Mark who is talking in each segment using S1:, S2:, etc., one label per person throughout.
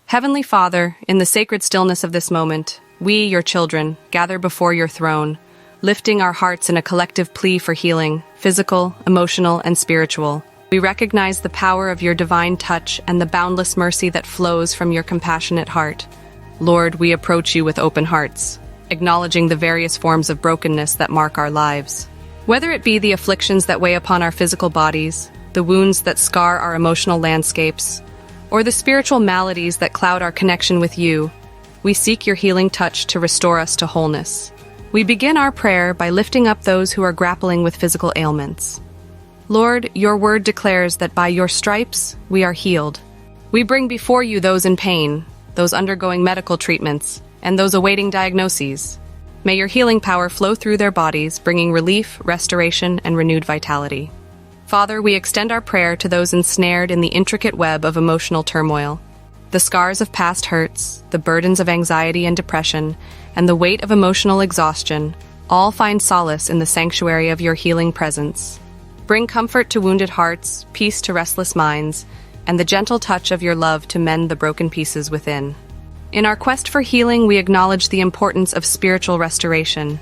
S1: Heavenly Father, in the sacred stillness of this moment, we, your children, gather before your throne, lifting our hearts in a collective plea for healing, physical, emotional, and spiritual. We recognize the power of your divine touch and the boundless mercy that flows from your compassionate heart. Lord, we approach you with open hearts, acknowledging the various forms of brokenness that mark our lives. Whether it be the afflictions that weigh upon our physical bodies, the wounds that scar our emotional landscapes, or the spiritual maladies that cloud our connection with you, we seek your healing touch to restore us to wholeness. We begin our prayer by lifting up those who are grappling with physical ailments. Lord, your word declares that by your stripes we are healed. We bring before you those in pain, those undergoing medical treatments, and those awaiting diagnoses. May your healing power flow through their bodies, bringing relief, restoration, and renewed vitality. Father, we extend our prayer to those ensnared in the intricate web of emotional turmoil. The scars of past hurts, the burdens of anxiety and depression, and the weight of emotional exhaustion all find solace in the sanctuary of your healing presence. Bring comfort to wounded hearts, peace to restless minds, and the gentle touch of your love to mend the broken pieces within. In our quest for healing, we acknowledge the importance of spiritual restoration.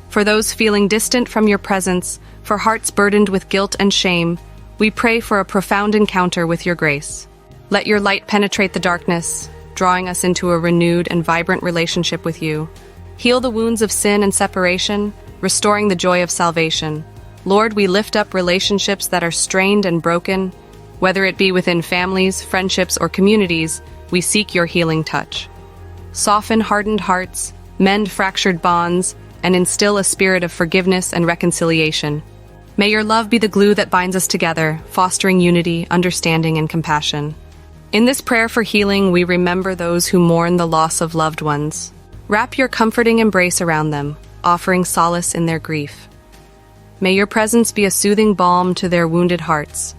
S1: For those feeling distant from your presence, for hearts burdened with guilt and shame, we pray for a profound encounter with your grace. Let your light penetrate the darkness, drawing us into a renewed and vibrant relationship with you. Heal the wounds of sin and separation, restoring the joy of salvation. Lord, we lift up relationships that are strained and broken. Whether it be within families, friendships, or communities, we seek your healing touch. Soften hardened hearts, mend fractured bonds, and instill a spirit of forgiveness and reconciliation. May your love be the glue that binds us together, fostering unity, understanding, and compassion. In this prayer for healing, we remember those who mourn the loss of loved ones. Wrap your comforting embrace around them, offering solace in their grief. May your presence be a soothing balm to their wounded hearts,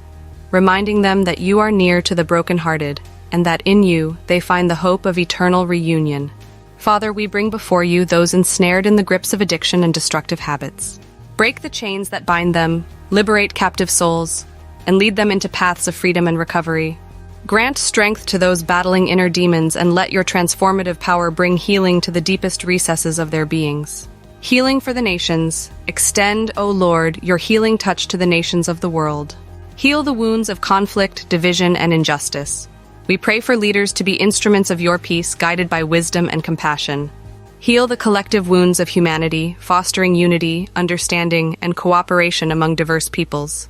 S1: reminding them that you are near to the brokenhearted, and that in you they find the hope of eternal reunion. Father, we bring before you those ensnared in the grips of addiction and destructive habits. Break the chains that bind them, liberate captive souls, and lead them into paths of freedom and recovery. Grant strength to those battling inner demons, and let your transformative power bring healing to the deepest recesses of their beings. Healing for the nations. Extend, O Lord, your healing touch to the nations of the world. Heal the wounds of conflict, division, and injustice. We pray for leaders to be instruments of your peace, guided by wisdom and compassion. Heal the collective wounds of humanity, fostering unity, understanding, and cooperation among diverse peoples.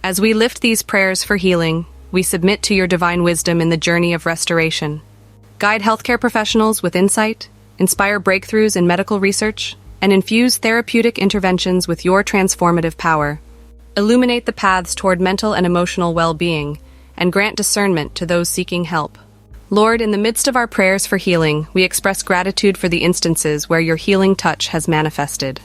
S1: As we lift these prayers for healing, we submit to your divine wisdom in the journey of restoration. Guide healthcare professionals with insight, inspire breakthroughs in medical research, and infuse therapeutic interventions with your transformative power. Illuminate the paths toward mental and emotional well-being, and grant discernment to those seeking help. Lord, in the midst of our prayers for healing, we express gratitude for the instances where your healing touch has manifested.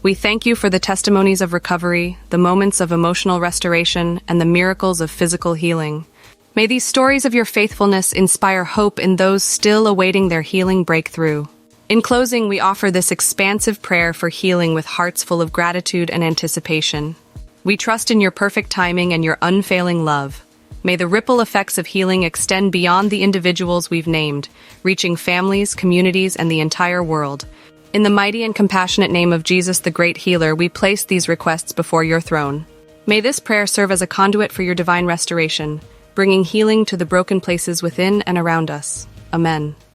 S1: We thank you for the testimonies of recovery, the moments of emotional restoration, and the miracles of physical healing. May these stories of your faithfulness inspire hope in those still awaiting their healing breakthrough. In closing, we offer this expansive prayer for healing with hearts full of gratitude and anticipation. We trust in your perfect timing and your unfailing love. May the ripple effects of healing extend beyond the individuals we've named, reaching families, communities, and the entire world. In the mighty and compassionate name of Jesus, the great healer, we place these requests before your throne. May this prayer serve as a conduit for your divine restoration, bringing healing to the broken places within and around us. Amen.